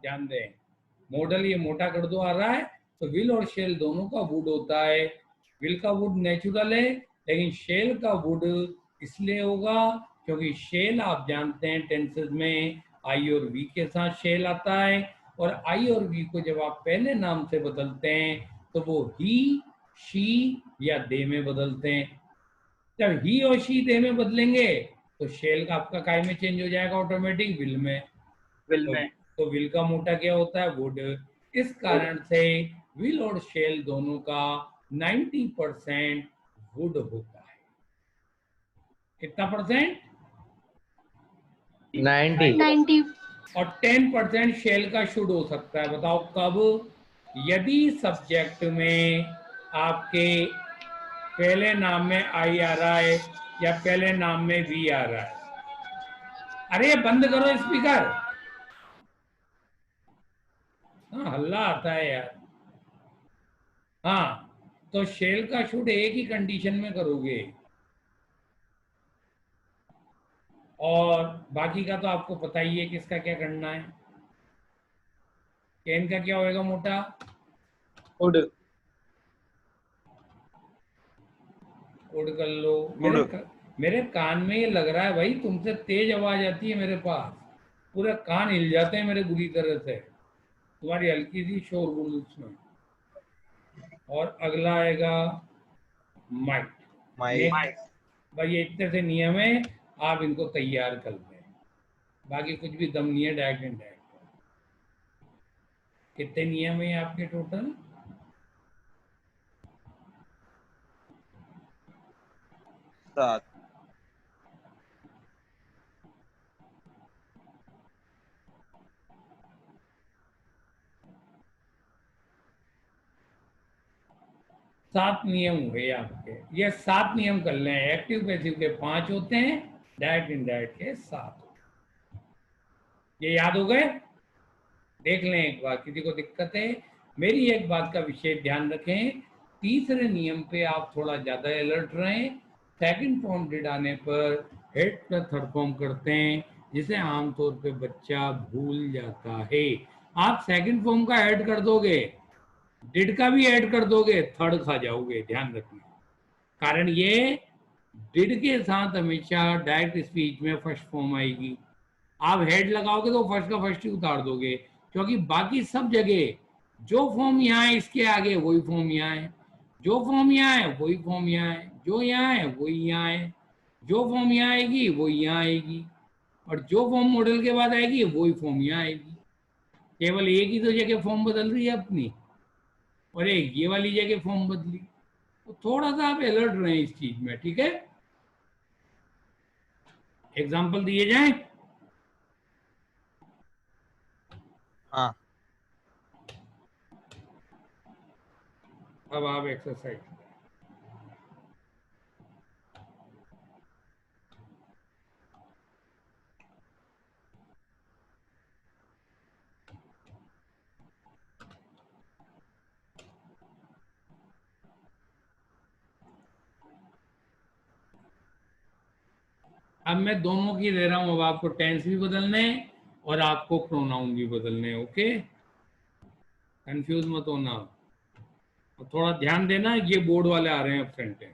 ध्यान दें, मॉडल ये मोटा कर दो आ रहा है, तो विल और शेल दोनों का वुड होता है। विल का वुड नेचुरल है, लेकिन शेल का वुड इसलिए होगा क्योंकि शेल आप जानते हैं टेंसेस में आई और वी के साथ शेल आता है, और आई और वी को जब आप पहले नाम से बदलते हैं तो वो ही, शी या दे में बदलते हैं। जब ही और शी दे में बदलेंगे तो शेल का आपका काय में चेंज हो जाएगा ऑटोमेटिक, विल में। विल तो, में। तो विल का मोटा क्या होता है? वुड। इस कारण से विल और शेल दोनों का 90% वुड होता है। कितना परसेंट? 90। 90। और 10% शेल का शुड हो सकता है। बताओ कब? यदि सब्जेक्ट में आपके पहले नाम में आई आ रहा है या पहले नाम में वी आ रहा है। अरे बंद करो स्पीकर, हाँ हल्ला आता है यार। हाँ, तो शेल का शुड एक ही कंडीशन में करोगे, और बाकी का तो आपको पता ही है किसका क्या करना है। कैन का क्या होएगा मोटा? वुड। उड़ कर लो। मेरे कान में ये लग रहा है भाई, तुमसे तेज आवाज आती है मेरे पास, पूरे कान हिल जाते हैं मेरे बुरी तरह से तुम्हारी हल्की सी शोरगुल उसमें। और अगला आएगा माइट। माइट। भाई ये इतने से नियम है, आप इनको तैयार कर लें, बाकी कुछ भी दम नहीं है, डायरेक्ट एंड डायरेक्ट। कितने नियम है आपके टोटल? 7। 7 नियम हुए आपके। ये 7 नियम कर लें। एक्टिव पैसिव के 5 होते हैं, डायरेक्ट इनडायरेक्ट के 7 होते हैं। ये याद हो गए? देख लें एक बार, किसी को दिक्कत है? मेरी एक बात का विशेष ध्यान रखें, तीसरे नियम पे आप थोड़ा ज्यादा अलर्ट रहें। सेकंड फॉर्म डिड आने पर हेड प्लस थर्ड फॉर्म करते हैं, जिसे आमतौर पे बच्चा भूल जाता है। आप सेकंड फॉर्म का ऐड कर दोगे, डिड का भी ऐड कर दोगे, थर्ड खा जाओगे, ध्यान रखना। कारण ये डिड के साथ हमेशा डायरेक्ट स्पीच में फर्स्ट फॉर्म आएगी। आप हेड लगाओगे तो फर्स्ट का फर्स्ट ही उतार दोगे, क्योंकि बाकी सब जगह जो फॉर्म यहाँ है इसके आगे वही फॉर्म यहाँ है, जो फॉर्म यहाँ है वही फॉर्म यहाँ है, जो यहाँ है वही यहाँ है, जो फॉर्म यहाँ आएगी वो यहाँ आएगी, और जो फॉर्म मॉडल के बाद आएगी वही फॉर्म यहाँ आएगी। केवल एक ही तो जगह फॉर्म बदल रही है अपनी, और एक ये वाली जगह फॉर्म बदली। तो थोड़ा सा आप अलर्ट रहें इस चीज में, ठीक है? एग्जाम्पल दिए जाए? हाँ। अब आप एक्सरसाइज। अब मैं दोनों की दे रहा हूं, अब आपको टेंस भी बदलने और आपको प्रोनाउन भी बदलने। ओके, कंफ्यूज मत होना। और थोड़ा ध्यान देना, ये बोर्ड वाले आ रहे हैं एब्सेंट है।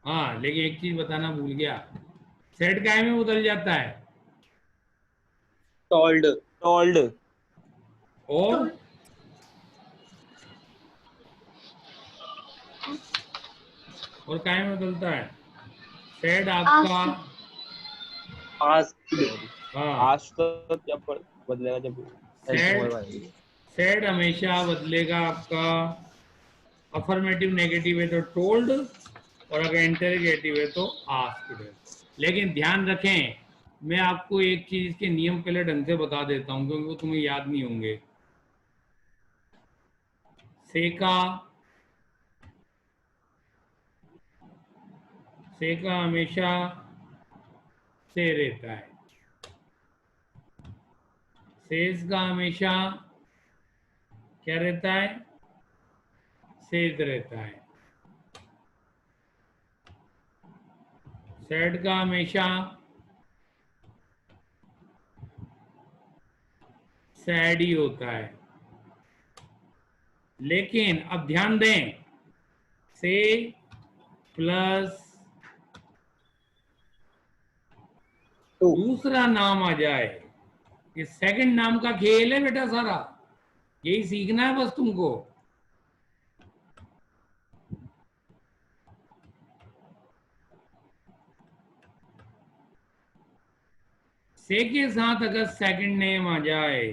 हाँ, लेकिन एक चीज बताना भूल गया, सेट काय में बदल जाता है? टोल्ड। टोल्ड। और काय में बदलता है? सेड आपका, आस्क्ड। हाँ, आज तो जब बदलेगा जब सेड हमेशा बदलेगा आपका। अफर्मेटिव नेगेटिव है तो टोल्ड, और अगर इंटरोगेटिव है तो आस्क्ड है। लेकिन ध्यान रखें, मैं आपको एक चीज के नियम पहले ढंग से बता देता हूं, क्योंकि वो तुम्हें याद नहीं होंगे। सेका हमेशा से रहता है, सेज का हमेशा क्या रहता है? सेज रहता है। सेड का हमेशा सैड ही होता है। लेकिन अब ध्यान दें, से प्लस टू। दूसरा नाम आ जाए, ये सेकंड नाम का खेल है बेटा सारा, यही सीखना है बस तुमको। से के साथ अगर सेकंड नेम आ जाए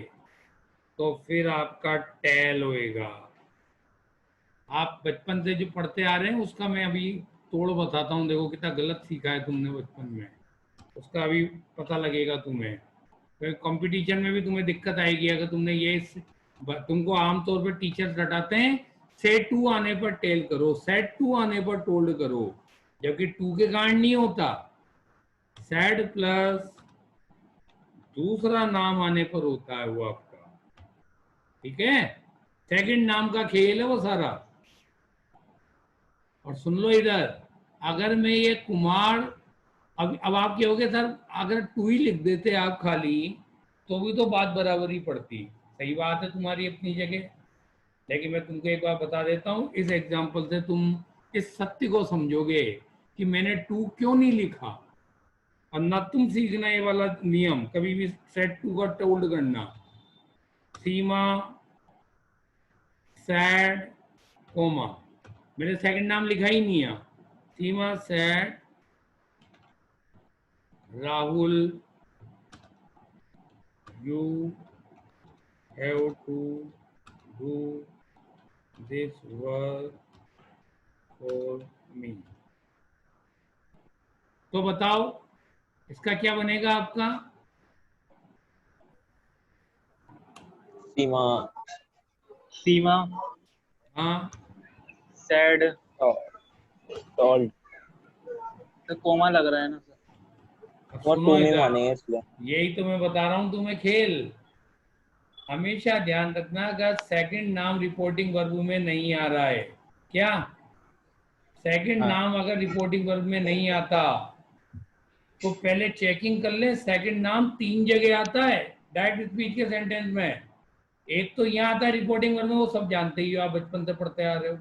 तो फिर आपका टेल होएगा। आप बचपन से जो पढ़ते आ रहे हैं उसका मैं अभी तोड़ बताता हूँ, देखो कितना गलत सीखा है तुमने बचपन में, उसका अभी पता लगेगा तुम्हें। तो कंपटीशन में भी तुम्हें दिक्कत आएगी अगर तुमने ये, तुमको आमतौर पर टीचर रटाते हैं सेट टू आने पर टेल करो, सेट टू आने पर टोल्ड करो, जबकि टू के कारण नहीं होता। सेड प्लस दूसरा नाम आने पर होता है वो आपका, ठीक है। सेकंड नाम का खेल है वो सारा। और सुन लो इधर, अगर मैं ये कुमार, अब आप कहोगे सर अगर टू ही लिख देते आप खाली तो भी तो बात बराबर ही पड़ती। सही बात है तुम्हारी अपनी जगह, लेकिन मैं तुमको एक बार बता देता हूँ, इस एग्जाम्पल से तुम इस सत्य को समझोगे कि मैंने टू क्यों नहीं लिखा। और ना तुम सीखना ये वाला नियम कभी भी सेट टू का टोल्ड करना, सीमा सैड कोमा, मैंने सेकंड नाम लिखा ही नहीं है, Seema said Rahul you have to do this work for me. तो बताओ इसका क्या बनेगा आपका? सीमा सीमा हाँ सैड, टॉल्ड। तो कोमा लग रहा है ना सर। अब और सुनो टू में इधर, माने इसलिए। यही तो मैं बता रहा हूं तुम्हें खेल। हमेशा ध्यान रखना अगर सेकंड नाम रिपोर्टिंग वर्ब में नहीं आ रहा है, क्या सेकंड हाँ। नाम अगर रिपोर्टिंग वर्ब में नहीं आता तो पहले चेकिंग कर ले, सेकंड नाम 3 जगह आता है डायरेक्ट स्पीच के सेंटेंस में। एक तो यहाँ आता है रिपोर्टिंग वर्ब में, वो सब जानते ही हो, आप बचपन से पढ़ते आ रहे हो।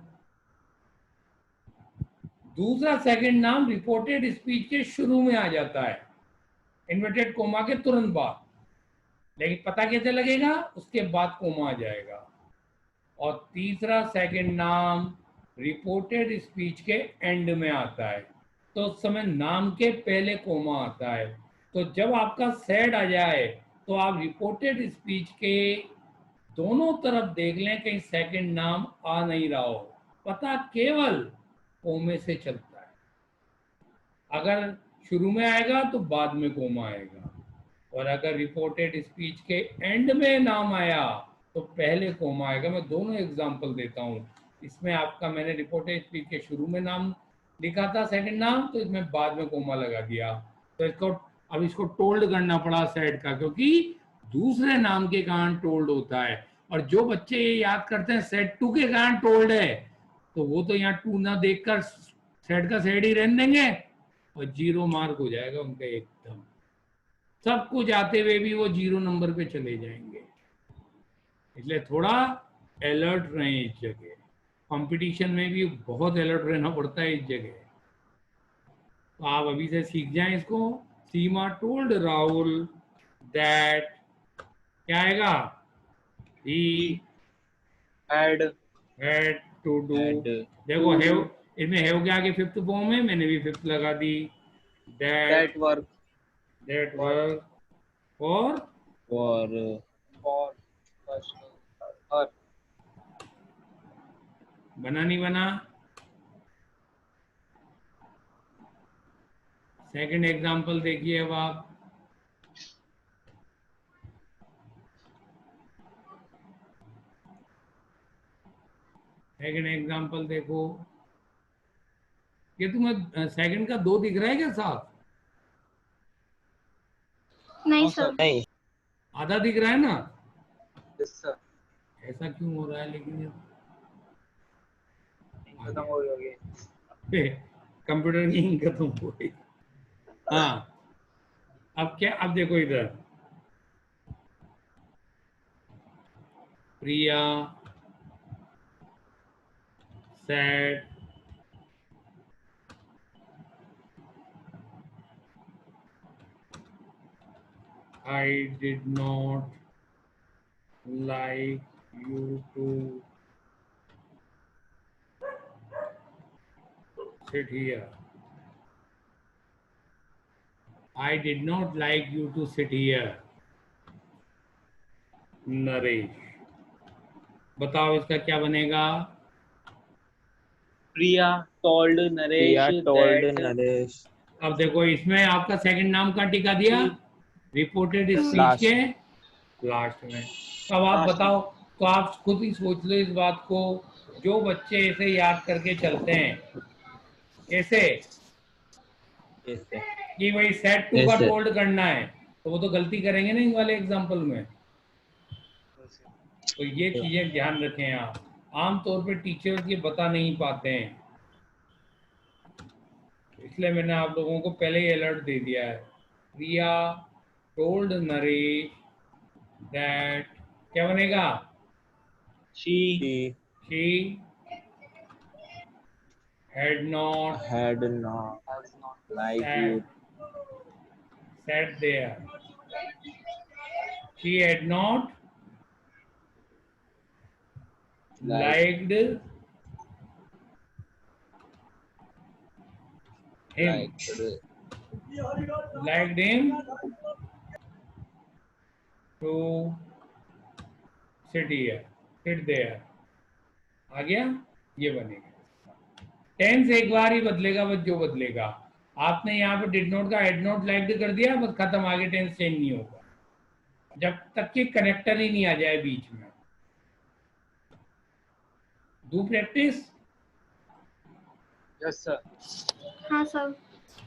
दूसरा सेकंड नाम रिपोर्टेड स्पीच के शुरू में आ जाता है, इन्वर्टेड कोमा के तुरंत बाद, लेकिन पता कैसे लगेगा, उसके बाद कोमा आ जाएगा। और तीसरा सेकंड नाम रिपोर्टेड स्पीच के एंड में आता है, तो उस समय नाम के पहले कोमा आता है। तो जब आपका सैड आ जाए तो आप रिपोर्टेड स्पीच के दोनों तरफ देख लें कहीं सेकंड नाम आ नहीं रहा हो, पता केवल कोमे से चलता है। अगर शुरू में आएगा तो बाद में कोमा आएगा, और अगर रिपोर्टेड स्पीच के एंड में नाम आया तो पहले कोमा आएगा। मैं दोनों एग्जांपल देता हूँ। इसमें आपका मैंने रिपोर्टेड स्पीच के शुरू में नाम लिखा था सेकंड नाम, तो इसमें बाद में कोमा लगा दिया, तो इसको अब इसको टोल्ड करना पड़ा सेड का, क्योंकि दूसरे नाम के कारण टोल्ड होता है। और जो बच्चे ये याद करते हैं सेड टू के कारण टोल्ड है, तो वो तो यहाँ टू ना देखकर सेड का सेड ही रहने देंगे और 0 मार्क हो जाएगा उनका एकदम, सब कुछ आते हुए भी वो 0 नंबर पे चले जाएंगे। इसलिए थोड़ा अलर्ट रहें इस जगह, कंपटीशन में भी बहुत अलर्ट रहना पड़ता है इस जगह। तो आप अभी से सीख जाएं इसको। सीमा टोल्ड राहुल दैट, क्या आएगा, he had had to do, Had देखो हैव, इसमें हैव के आगे फिफ्थ फॉर्म है, मैंने भी फिफ्थ लगा दी, that work that work for, for for her. बना नहीं बना। सेकंड एग्जांपल देखिए अब आप, सेकंड एग्जांपल देखो, ये तुम्हें सेकंड का 2 दिख रहा है क्या साफ? नहीं हाँ सर। सर। नहीं। आधा दिख रहा है ना? Yes sir. ऐसा क्यों हो रहा है लेकिन ये खत्म हो गई। कंप्यूटर की इंक खत्म हो गई। हाँ अब क्या, अब देखो इधर, Priya said I did not like you to sit here. I did not like you to sit here. Naresh, बताओ इसका क्या बनेगा? Priya told Naresh Priya told that Naresh. अब देखो इसमें आपका सेकंड नाम का टिका दिया रिपोर्टेड स्पीच Last. के लास्ट में। तो अब आप Last बताओ, तो आप खुद ही सोच लो इस बात को। जो बच्चे ऐसे याद करके चलते हैं, कैसे ऐसे कि भाई सेट टू का ऐसे टोल्ड करना है, तो वो तो गलती करेंगे ना इस वाले एग्जाम्पल में। तो ये चीजें ध्यान रखें आप। आमतौर पे टीचर्स ये बता नहीं पाते हैं, इसलिए मैंने आप लोगों को पहले ही अलर्ट दे दिया है। प्रिया टोल्ड नरेश दैट, क्या बनेगा? she she she had not had not has not liked sat you sat there. She had not liked liked him. liked Liked him to sit here, sit there. आ गया? ये बनेगा। Tense एक बार ही बदलेगा, बस जो बदलेगा। आपने यहाँ पे डिड नॉट का हैड नॉट लाइक्ड कर दिया, बस खत्म, आगे टेंस चेंज नहीं होगा जब तक कि कनेक्टर ही नहीं आ जाए बीच में। Do practice. yes sir हाँ सर।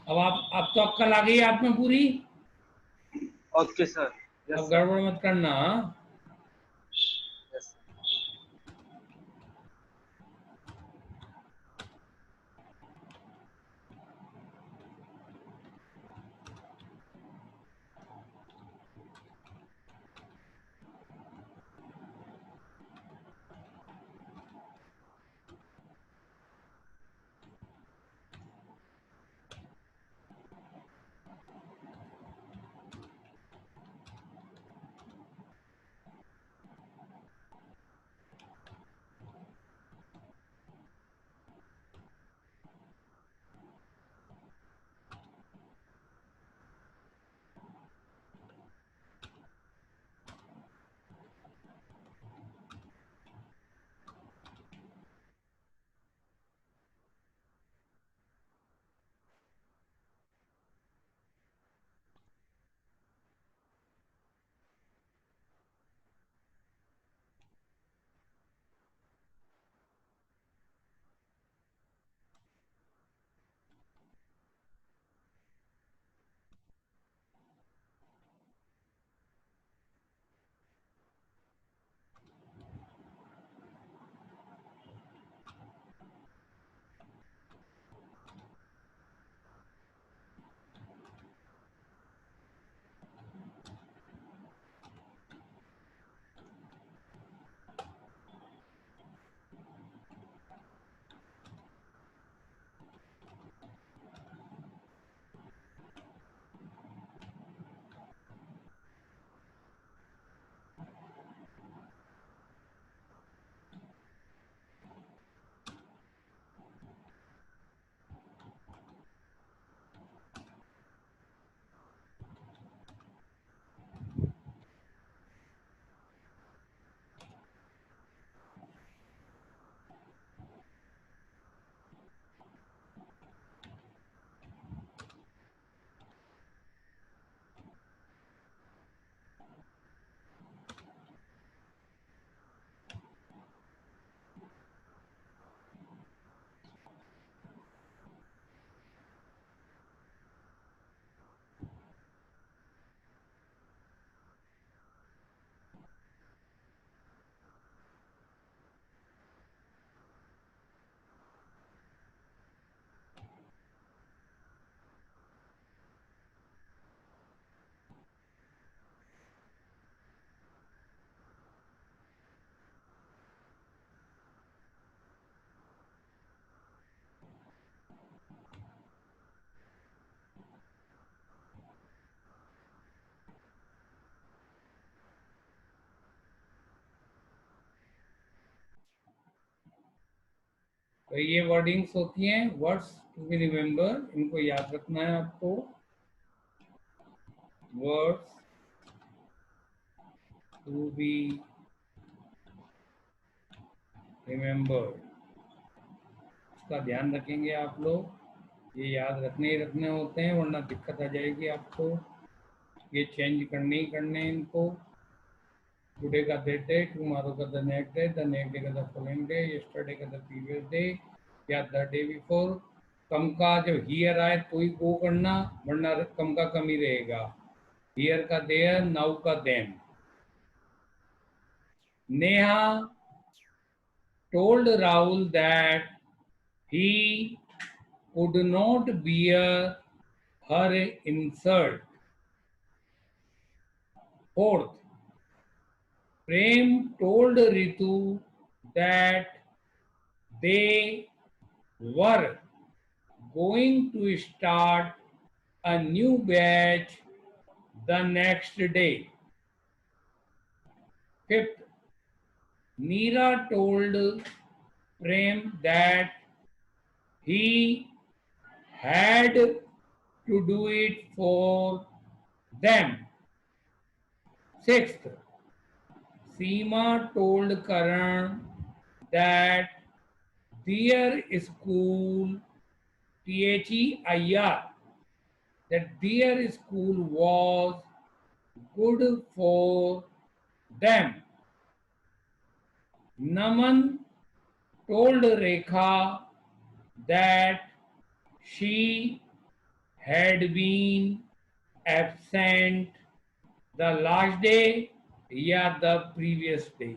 अब तो अक्कल आ गई आप में पूरी। okay sir yes अब sir गड़बड़ मत करना। हाँ? yes sir तो ये वर्डिंग्स होती हैं, वर्ड्स टू बी रिमेम्बर, इनको याद रखना है आपको। वर्ड्स टू बी रिमेम्बर्ड, इसका ध्यान रखेंगे आप लोग। ये याद रखने ही रखने होते हैं, वरना दिक्कत आ जाएगी आपको। ये चेंज करने ही करने हैं इनको। टुडे का दिस डे, टुमारो का the next day, the next day का द फॉलोइंग डे, यस्टरडे का द प्रीवियस डे या द डे बिफोर। कम का जब हियर आए तो ही गो करना, वरना कम का कम ही रहेगा। हियर का देयर, नाउ का them. Neha told Rahul that he could not bear her insult. Fourth, Prem told Ritu that they were going to start a new batch the next day. Fifth, Neera told Prem that he had to do it for them. Sixth, Seema told Karan that their school, THEIR, that their school was good for them. Naman told Rekha that she had been absent the last day या the previous day.